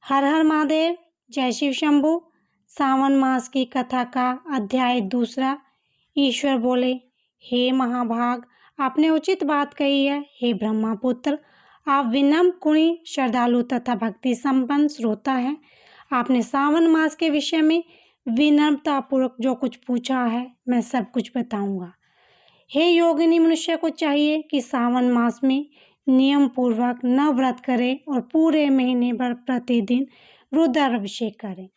हर हर महादेव। जय शिव शंभू। सावन मास की कथा का अध्याय दूसरा। ईश्वर बोले, हे महाभाग, आपने उचित बात कही है। हे ब्रह्मापुत्र, आप विनम्र, गुणी, श्रद्धालु तथा भक्ति संपन्न श्रोता हैं। आपने सावन मास के विषय में विनम्रता पूर्वक जो कुछ पूछा है, मैं सब कुछ बताऊंगा। हे योगिनी, मनुष्य को चाहिए कि सावन मास में नियम पूर्वक न व्रत करे और पूरे महीने भर प्रतिदिन रुद्राभिषेक करें।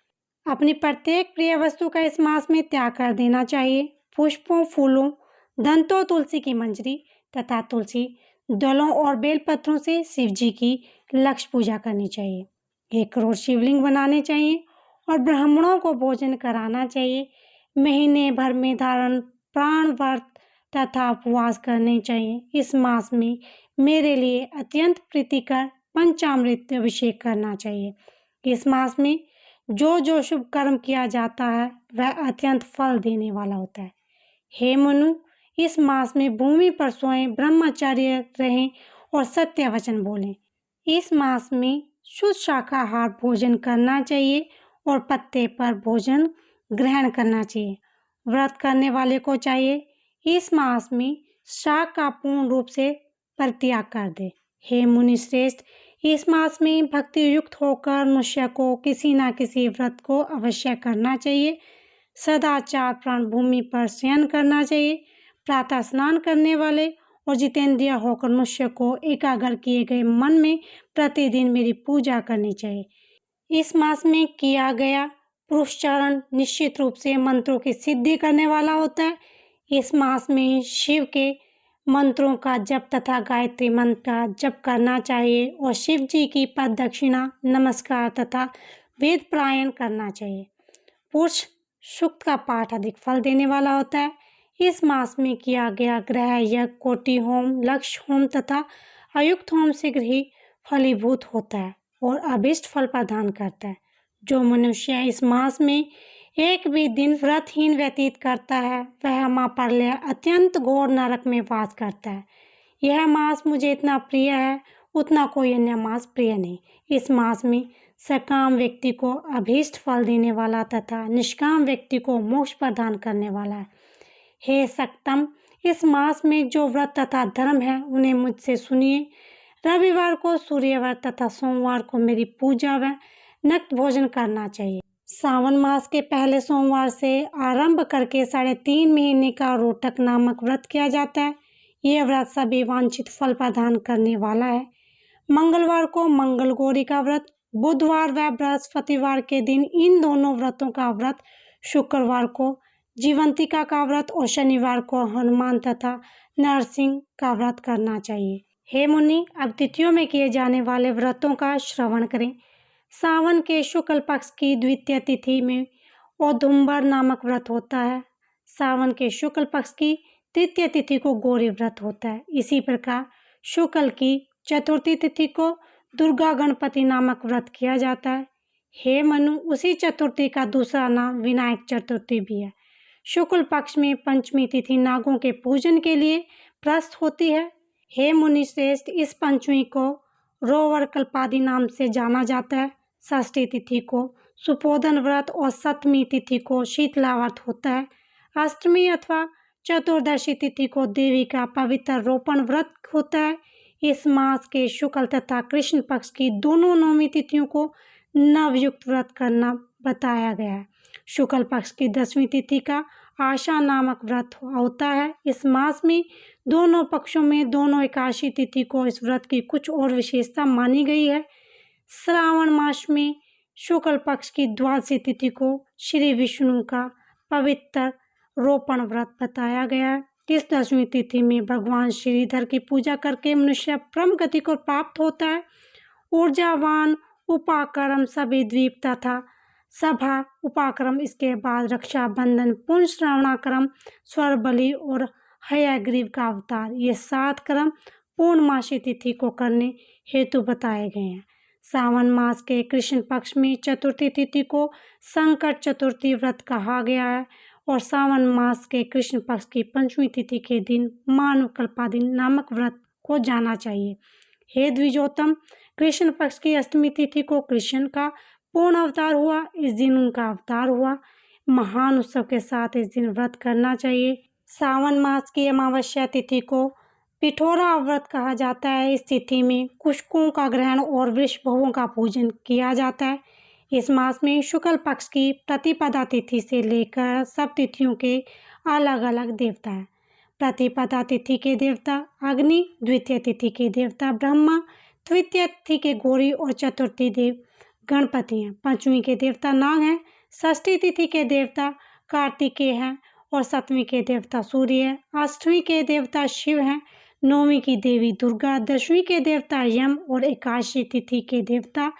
अपनी प्रत्येक प्रिय वस्तु का इस मास में त्याग कर देना चाहिए। पुष्पों, फूलों, दंतों, तुलसी की मंजरी तथा तुलसी दलों और बेलपत्रों से शिव जी की लक्ष्य पूजा करनी चाहिए। 1 करोड़ शिवलिंग बनाने चाहिए और ब्राह्मणों को भोजन कराना चाहिए। महीने भर में धारण प्राण व्रत तथा उपवास करने चाहिए। इस मास में मेरे लिए अत्यंत प्रीतिकर पंचामृत अभिषेक करना चाहिए। इस मास में जो शुभ कर्म किया जाता है वह अत्यंत फल देने वाला होता है। हे मनु, इस मास में भूमि पर सोएं, ब्रह्मचर्य रहें और सत्य वचन बोलें। इस मास में शुद्ध शाकाहार भोजन करना चाहिए और पत्ते पर भोजन ग्रहण करना चाहिए। व्रत करने वाले को चाहिए इस मास में शाक का पूर्ण रूप से परित्याग कर दे। हे मुनि श्रेष्ठ, इस मास में भक्ति युक्त होकर मनुष्य को किसी न किसी व्रत को अवश्य करना चाहिए। सदाचार प्राण भूमि पर शयन करना चाहिए। प्रातः स्नान करने वाले और जितेंद्रिय होकर मनुष्य को एकाग्र किए गए मन में प्रतिदिन मेरी पूजा करनी चाहिए। इस मास में किया गया पुरुषाचरण निश्चित रूप से मंत्रों की सिद्धि करने वाला होता है। इस मास में शिव के मंत्रों का जप तथा गायत्री मंत्र का जप करना चाहिए और शिव जी की पद दक्षिणा, नमस्कार तथा वेद पारायण करना चाहिए। पुरुष सूक्त का पाठ अधिक फल देने वाला होता है। इस मास में किया गया ग्रह यज्ञ, कोटि होम, लक्ष्य होम तथा अयुक्त होम शीघ्र ही फलीभूत होता है और अभिष्ट फल प्रदान करता है। जो मनुष्य इस मास में एक भी दिन व्रतहीन व्यतीत करता है वह महाप्रलय अत्यंत घोर नरक में वास करता है। यह मास मुझे इतना प्रिय है उतना कोई अन्य मास प्रिय नहीं। इस मास में सकाम व्यक्ति को अभीष्ट फल देने वाला तथा निष्काम व्यक्ति को मोक्ष प्रदान करने वाला है। हे सक्तम, इस मास में जो व्रत तथा धर्म है उन्हें मुझसे सुनिए। रविवार को सूर्यव्रत तथा सोमवार को मेरी पूजा व नक्त भोजन करना चाहिए। सावन मास के पहले सोमवार से आरंभ करके 3.5 महीने का रोटक नामक व्रत किया जाता है। यह व्रत सभी वांछित फल प्रदान करने वाला है। मंगलवार को मंगल गौरी का व्रत, बुधवार व बृहस्पतिवार के दिन इन दोनों व्रतों का व्रत, शुक्रवार को जीवंतिका का व्रत और शनिवार को हनुमान तथा नरसिंह का व्रत करना चाहिए। हे मुनि, अब तिथियों में किए जाने वाले व्रतों का श्रवण करें। सावन के शुक्ल पक्ष की द्वितीय तिथि में औदुंबर नामक व्रत होता है। सावन के शुक्ल पक्ष की तृतीय तिथि को गौरी व्रत होता है। इसी प्रकार शुक्ल की चतुर्थी तिथि को दुर्गा गणपति नामक व्रत किया जाता है। हे मनु, उसी चतुर्थी का दूसरा नाम विनायक चतुर्थी भी है। शुक्ल पक्ष में पंचमी तिथि नागों के पूजन के लिए प्रस्त होती है। हे मुनि श्रेष्ठ, इस पंचमी को रोवर कल्पादि नाम से जाना जाता है। षष्ठी तिथि को सुपोधन व्रत और सप्तमी तिथि को शीतला व्रत होता है। अष्टमी अथवा चतुर्दशी तिथि को देवी का पवित्र रोपण व्रत होता है। इस मास के शुक्ल तथा कृष्ण पक्ष की दोनों नवमी तिथियों को नवयुक्त व्रत करना बताया गया है। शुक्ल पक्ष की 10वीं तिथि का आशा नामक व्रत होता है। इस मास में दोनों पक्षों में दोनों एकादशी तिथि को इस व्रत की कुछ और विशेषता मानी गई है। श्रावण मास में शुक्ल पक्ष की द्वादशी तिथि को श्री विष्णु का पवित्र रोपण व्रत बताया गया है। इस 10वीं तिथि में भगवान श्रीधर की पूजा करके मनुष्य परम गति को प्राप्त होता है। ऊर्जावान उपाकर्म, सभी द्वीप तथा सभा उपाक्रम, इसके बाद रक्षाबंधन, पुण्य श्रवणाक्रम, स्वर बलि और हयग्रीव का अवतार, ये 7 क्रम पूर्णमासी तिथि को करने हेतु बताए गए हैं। सावन मास के कृष्ण पक्ष में चतुर्थी तिथि को संकट चतुर्थी व्रत कहा गया है और सावन मास के कृष्ण पक्ष की 5वीं तिथि के दिन मानव कल्पादि नामक व्रत को जाना चाहिए। हे द्विजोत्तम, कृष्ण पक्ष की अष्टमी तिथि को कृष्ण का पूर्ण अवतार हुआ। इस दिन उनका अवतार हुआ। महान उत्सव के साथ इस दिन व्रत करना चाहिए। सावन मास की अमावस्या तिथि को पिठोरा व्रत कहा जाता है। इस तिथि में कुशकों का ग्रहण और वृषभों का पूजन किया जाता है। इस मास में शुक्ल पक्ष की प्रतिपदा तिथि से लेकर सब तिथियों के अलग अलग देवता हैं। प्रतिपदा तिथि के देवता अग्नि, द्वितीय तिथि के देवता ब्रह्मा, तृतीय तिथि के गौरी और चतुर्थी देव गणपति हैं। पंचमी के देवता नाग हैं। षष्ठी तिथि के देवता कार्तिकेय हैं और सप्तमी के देवता सूर्य है। अष्टमी के देवता शिव हैं। नौवीं की देवी दुर्गा, दशवीं के देवता यम और एकादशी तिथि के देवता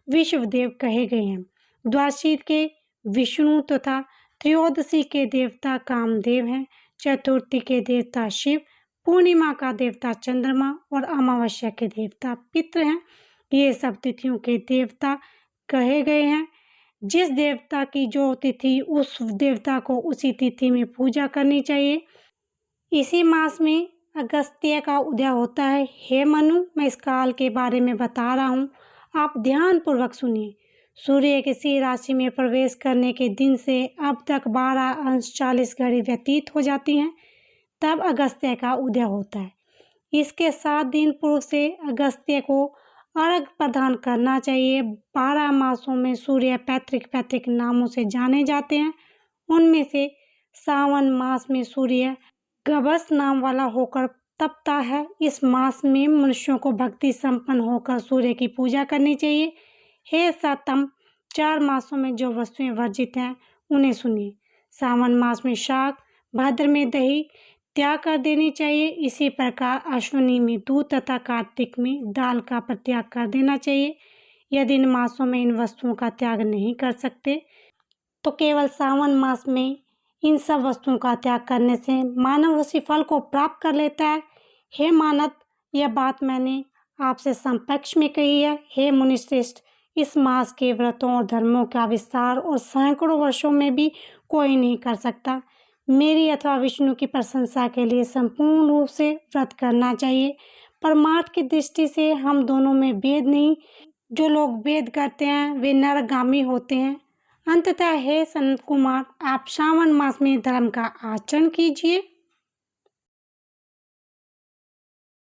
विश्वदेव कहे गए हैं। द्वादशी के विष्णु तथा त्रयोदशी के देवता कामदेव हैं। चतुर्थी के देवता शिव, पूर्णिमा का देवता चंद्रमा और अमावस्या के देवता पितृ हैं। ये सब तिथियों के देवता कहे गए हैं। जिस देवता की जो तिथि, उस देवता को उसी तिथि में पूजा करनी चाहिए। इसी मास में अगस्त्य का उदय होता है। हे मनु, मैं इस काल के बारे में बता रहा हूँ, आप ध्यानपूर्वक सुनिए। सूर्य किसी राशि में प्रवेश करने के दिन से अब तक 12 अंश 40 घड़ी व्यतीत हो जाती हैं, तब अगस्त्य का उदय होता है। इसके 7 दिन पूर्व से अगस्त्य को अर्घ्य प्रदान करना चाहिए। 12 मासों में सूर्य पैतृक नामों से जाने जाते हैं। उनमें से सावन मास में सूर्य गबस नाम वाला होकर तपता है। इस मास में मनुष्यों को भक्ति संपन्न होकर सूर्य की पूजा करनी चाहिए। हे सतम, 4 मासों में जो वस्तुएं वर्जित हैं उन्हें सुनिए। सावन मास में शाक, भाद्र में दही त्याग कर देनी चाहिए। इसी प्रकार अश्विनी में दूध तथा कार्तिक में दाल का परित्याग कर देना चाहिए। यदि इन मासों में इन वस्तुओं का त्याग नहीं कर सकते तो केवल सावन मास में इन सब वस्तुओं का त्याग करने से मानव उसी फल को प्राप्त कर लेता है। हे मानव, यह बात मैंने आपसे समपक्ष में कही है। हे मुनिश्रेष्ठ, इस मास के व्रतों और धर्मों का विस्तार और सैकड़ों वर्षों में भी कोई नहीं कर सकता। मेरी अथवा विष्णु की प्रशंसा के लिए संपूर्ण रूप से व्रत करना चाहिए। परमार्थ की दृष्टि से हम दोनों में भेद नहीं। जो लोग भेद करते हैं वे नरगामी होते हैं। अंततः हे सनत कुमार, आप श्रावण मास में धर्म का आचरण कीजिए।